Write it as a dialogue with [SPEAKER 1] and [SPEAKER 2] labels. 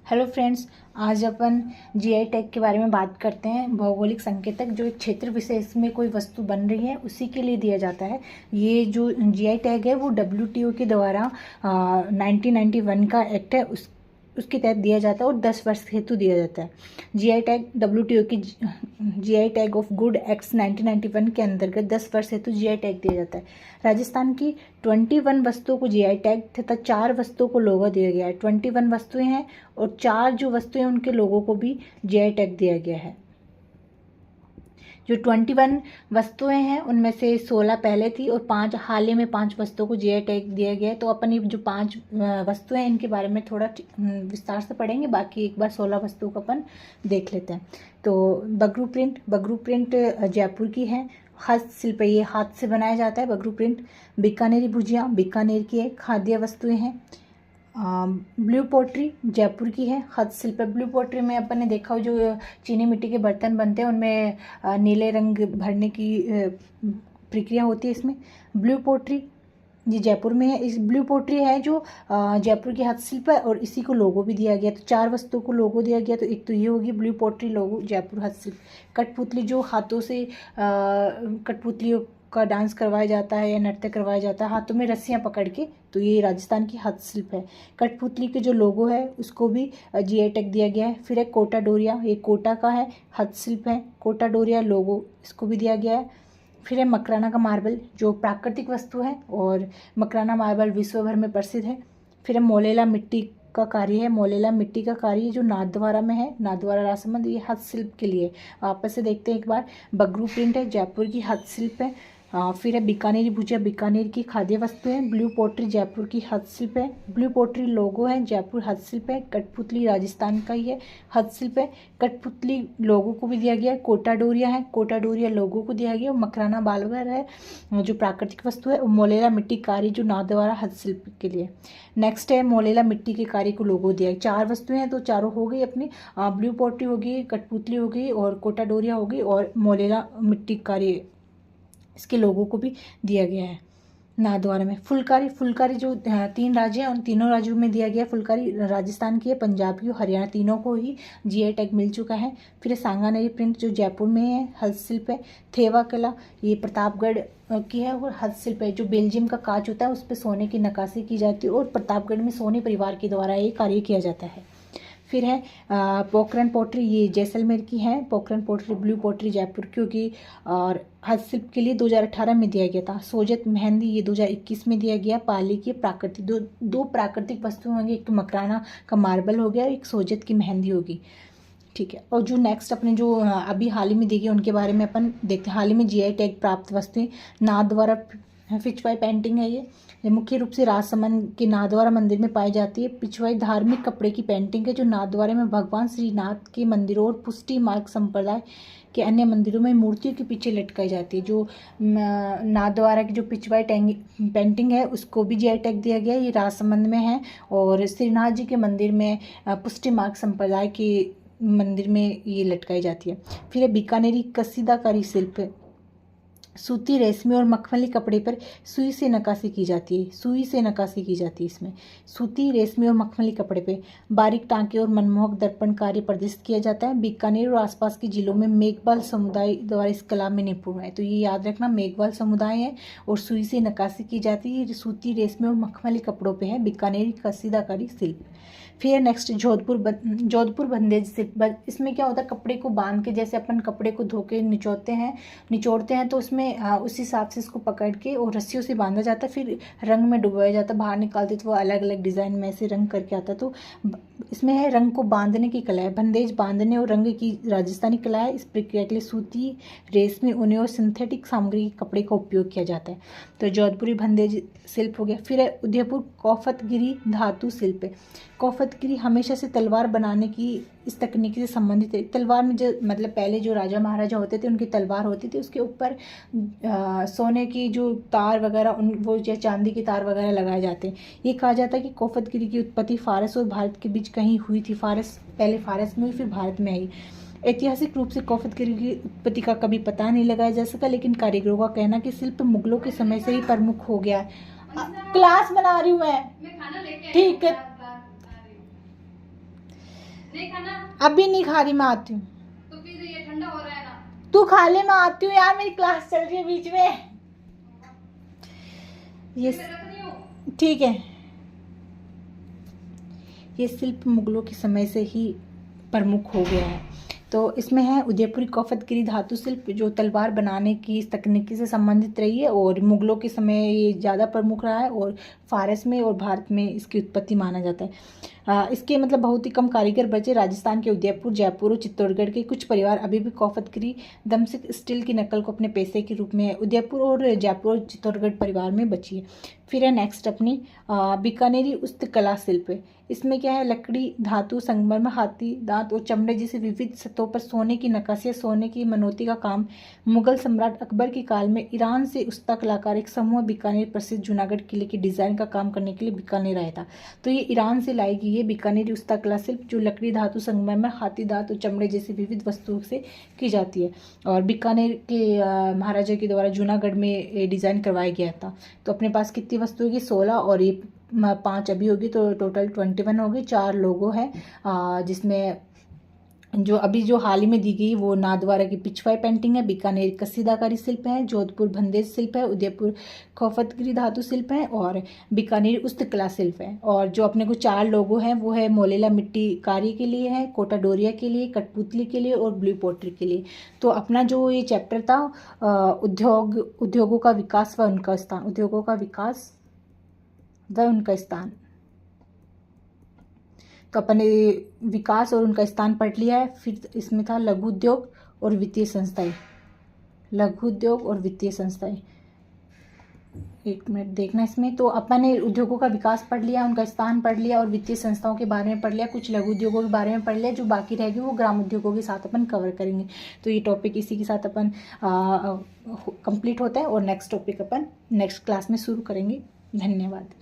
[SPEAKER 1] Hello friends, आज अपन GI tag के बारे में बात करते हैं। भौगोलिक संकेतक जो एक क्षेत्र विशेष में कोई वस्तु बन रही है उसी के लिए दिया जाता है। ये जो जीआई टैग है वो डब्ल्यूटीओ के द्वारा 1991 का एक्ट है उसके तहत दिया जाता है और 10 वर्ष हेतु दिया जाता है। जीआई टैग डब्ल्यूटीओ की GI tag of good act 1991 के अंतर्गत 10 वर्ष हेतु जीआई टैग दिया जाता है। राजस्थान की 21 वस्तुओं को जीआई टैग तथा 4 वस्तुओं को लोगो दिया गया है। 21 वस्तुएं हैं और 4 जो वस्तुएं उनके लोगों को भी जीआई टैग दिया गया है। जो 21 वस्तुएं हैं उनमें से 16 पहले थी और 5 हाल ही में 5 वस्तुओं को जीआई टैग दिया गया है। तो अपन ये जो 5 वस्तुएं हैं इनके बारे में थोड़ा विस्तार से पढ़ेंगे, बाकी एक बार 16 वस्तुओं को अपन देख लेते हैं। तो बगरू प्रिंट जयपुर की है। हस्तशिल्प, ये हाथ से बनाया जाता है बगरू प्रिंट। बीकानेरी भुजिया बीकानेर की है। खाद्य वस्तुएं हैं। ब्लू पोट्री जयपुर की है। हस्तशिल्प, ब्लू पोट्री में अपन ने देखा हो जो चीनी मिट्टी के बर्तन बनते हैं उनमें नीले रंग भरने की प्रक्रिया होती है। इसमें ब्लू पोट्री ये जयपुर में है। इस ब्लू पोट्री है जो जयपुर की हस्तशिल्प है और इसी को लोगो भी दिया गया। तो 4 वस्तुओं को लोगो दिया गया, तो एक तो ये होगी ब्लू पोट्री लोगो जयपुर हस्तशिल्प। कठपुतली जो हाथों से कठपुतलियों का डांस करवाया जाता है या नृत्य करवाया जाता है हाथों में रस्सियां पकड़ के, तो ये राजस्थान की हस्तशिल्प है। कठपुतली के जो लोगो है उसको भी जीआई टैग दिया गया है। फिर है कोटा डोरिया, ये कोटा का है, हस्तशिल्प है। कोटा डोरिया लोगो इसको भी दिया गया है। फिर है मकराना का मार्बल जो प्राकृतिक वस्तु है और मकराना मार्बल विश्व भर में प्रसिद्ध है। फिर है मोलेला मिट्टी का कार्य है। मोलेला मिट्टी का कार्य जो नाथद्वारा में है, नाथद्वारा राजसमंद, ये हस्तशिल्प के लिए। वापस से देखते हैं एक बार। बगरू प्रिंट है, जयपुर की हस्तशिल्प है। फिर है बीकानेरी भुजिया बीकानेर की खाद्य वस्तु है। ब्लू पोट्री जयपुर की हस्तशिल्प है। ब्लू पोट्री लोगो है, जयपुर हस्तशिल्प है। कठपुतली राजस्थान का ही है, हस्तशिल्प है। कठपुतली लोगो को भी दिया गया है। कोटा डोरिया है, कोटा डोरिया लोगो को दिया गया। और मकराना बालवर है जो प्राकृतिक वस्तु है। और मोलेला मिट्टी कार्य जो नाथद्वारा हस्तशिल्प के लिए। नेक्स्ट है मोलेला मिट्टी के कार्य को लोगो दिया है। 4 वस्तुएं हैं तो चारों हो गई अपनी। ब्लू पोट्री होगी, कठपुतली होगी और कोटा डोरिया होगी और मोलेला मिट्टी कार्य इसके लोगों को भी दिया गया है नाथद्वारा में। फुलकारी जो 3 राज्य हैं उन तीनों राज्यों में दिया गया। फुलकारी राजस्थान की है, पंजाब की, हरियाणा, तीनों को ही जीआई टैग मिल चुका है। फिर सांगानेरी प्रिंट जो जयपुर में है, हस्तशिल्प है। थेवा कला ये प्रतापगढ़ की है और हस्तशिल्प है। जो बेल्जियम का कांच होता है उस पर सोने की नक्काशी की जाती है और प्रतापगढ़ में सोनी परिवार के द्वारा ये कार्य किया जाता है। फिर है पोखरण पोट्री, ये जैसलमेर की है। Pokhran pottery blue pottery Jaipur क्योंकि और हस्तशिल्प के लिए 2018 में दिया गया था। सोजत मेहंदी ये 2021 में दिया गया। पाली की प्राकृतिक दो प्राकृतिक वस्तु होंगी, एक तो मकराना का मार्बल हो गया, एक सोजत की मेहंदी होगी। ठीक है। और जो नेक्स्ट अपने जो अभी हाल ही में दी गई उनके बारे में अपन देखते हैं। हाल ही में जीआई टैग प्राप्त वस्तुएं नाथद्वारा पिछवाई पेंटिंग है। ये मुख्य रूप से राजसमंद के नाथद्वारा मंदिर में पाई जाती है। पिछवाई धार्मिक कपड़े की पेंटिंग है जो नाथद्वारा में भगवान श्रीनाथ के मंदिरों और पुष्टि मार्ग संप्रदाय के अन्य मंदिरों में मूर्तियों के पीछे लटकाई जाती है। जो नाथद्वारा की जो पिछवाई पेंटिंग है उसको भी जीआई टैग दिया गया है। ये राजसमंद में है और श्रीनाथ जी के मंदिर में पुष्टि मार्ग संप्रदाय के मंदिर में ये लटकाई जाती है। फिर बीकानेरी कसीदाकारी शिल्प, सूती, रेशमी और मखमली कपड़े पर सुई से नक्काशी की जाती है। सुई से नक्काशी की जाती है इसमें। सूती, रेशमी और मखमली कपड़े पे बारीक टांके और मनमोहक दर्पण कार्य प्रदर्शित किया जाता है। बीकानेर और आसपास के जिलों में मेघवाल समुदाय द्वारा इस कला में निपुण है। तो ये याद रखना, मेघवाल समुदाय है और सुई से नक्काशी की जाती है। सूती, रेशमी और मखमली कपड़ों पे है बीकानेरी कसीदाकारी शिल्प। फिर नेक्स्ट जोधपुर बंदेज शिल्प। इसमें क्या होता है, कपड़े को बांध के, जैसे अपन कपड़े को धो के निचोड़ते हैं तो उसमें उस हिसाब से इसको पकड़ के और रस्सियों से बांधा जाता है। फिर रंग में डुबाया जाता है, बाहर निकालते तो वो अलग अलग डिज़ाइन में ऐसे रंग करके आता है। तो इसमें है रंग को बांधने की कला है। बंदेज बांधने और रंग की राजस्थानी कला है। इस प्रक्रिया के लिए सूती, रेशमी, ऊनी और सिंथेटिक सामग्री के कपड़े का उपयोग किया जाता है। तो जोधपुरी बंदेज शिल्प हो गया। फिर है उदयपुर कोफतगिरी धातु शिल्प। कोफतगिरी हमेशा से तलवार बनाने की इस तकनीक से संबंधित है। तलवार में जो मतलब पहले जो राजा महाराजा होते थे उनकी तलवार होती थी, उसके ऊपर सोने की जो तार वगैरह वो या चांदी की तार वगैरह लगाए जाते हैं। ये कहा जाता है कि कोफतगिरी की उत्पत्ति फारस और भारत के बीच कहीं हुई थी। पहले फारस में हुई, फिर भारत में आई। ऐतिहासिक रूप से कोफतगिरी की उत्पत्ति का कभी पता नहीं लगाया जा सका, लेकिन कारीगरों का कहना कि शिल्प मुगलों के समय से ही प्रमुख हो गया है। क्लास बना रही हूँ मैं, ठीक है।
[SPEAKER 2] नहीं खाना?
[SPEAKER 1] अभी नहीं खा रही, मैं आती हूँ।
[SPEAKER 2] तो फिर ये ठंडा हो रहा है ना।
[SPEAKER 1] तू खा ले, मैं आती हूँ यार, मेरी क्लास चल रही है बीच में। ये
[SPEAKER 2] मैं रख रही हूँ।
[SPEAKER 1] ठीक है। ये शिल्प मुगलों के समय से ही प्रमुख हो गया है। तो इसमें है उदयपुरी कौफतगिरी धातु शिल्प, जो तलवार बनाने की इस तकनीकी से संबंधित रही है और मुगलों के समय ये ज़्यादा प्रमुख रहा है और फारस में और भारत में इसकी उत्पत्ति माना जाता है। इसके मतलब बहुत ही कम कारीगर बचे। राजस्थान के उदयपुर, जयपुर और चित्तौड़गढ़ के कुछ परिवार अभी भी कौफतगिरी दमसिक स्टील की नकल को अपने पेशे के रूप में उदयपुर और जयपुर और चित्तौड़गढ़ परिवार में बची है। फिर है नेक्स्ट अपनी बीकानेरी उस्तकला शिल्प। इसमें क्या है, लकड़ी, धातु, संगमरमर, हाथी दांत और चमड़े जैसे विविध सतहों पर सोने की नक्काशी, सोने की मनोती का काम। मुगल सम्राट अकबर के काल में ईरान से उस्ता कलाकार एक समूह बीकानेर प्रसिद्ध जूनागढ़ किले के डिजाइन का काम करने के लिए बीकानेर आया था। तो ये ईरान से लाई गई है बीकानेरी उस्ता कला शिल्प, जो लकड़ी, धातु, संगमरमर, हाथी दांत और चमड़े जैसी विविध वस्तुओं से की जाती है। और बीकानेर के महाराजा के द्वारा जूनागढ़ में डिजाइन करवाया गया था। तो अपने पास कितनी वस्तु होगी, 16, और ये 5 अभी होगी, तो टोटल 21 होगी। 4 लोगो है, जिसमें जो अभी जो हाल ही में दी गई वो नाथद्वारा की पिछवाई पेंटिंग है, बीकानेर कसीदाकारी शिल्प है, जोधपुर बंदेज शिल्प है, उदयपुर खौफतगिरी धातु शिल्प है और बीकानेर उस्तकला शिल्प है। और जो अपने को 4 लोगो हैं वो है मोलेला मिट्टी कारी के लिए है, कोटा डोरिया के लिए, कठपुतली के लिए और ब्लू पोट्री के लिए। तो अपना जो ये चैप्टर था उद्योगों का विकास व उनका स्थान, उद्योगों का विकास व उनका स्थान, तो अपन ने विकास और उनका स्थान पढ़ लिया है। फिर इसमें था लघु उद्योग और वित्तीय संस्थाएं, लघु उद्योग और वित्तीय संस्थाएं। एक मिनट देखना इसमें। तो अपन ने उद्योगों का विकास पढ़ लिया, उनका स्थान पढ़ लिया और वित्तीय संस्थाओं के बारे में पढ़ लिया, कुछ लघु उद्योगों के बारे में पढ़ लिया। जो बाकी रहेगी वो ग्राम उद्योगों के साथ अपन कवर करेंगे। तो ये टॉपिक इसी के साथ अपन कंप्लीट होता है और नेक्स्ट टॉपिक अपन नेक्स्ट क्लास में शुरू करेंगे। धन्यवाद।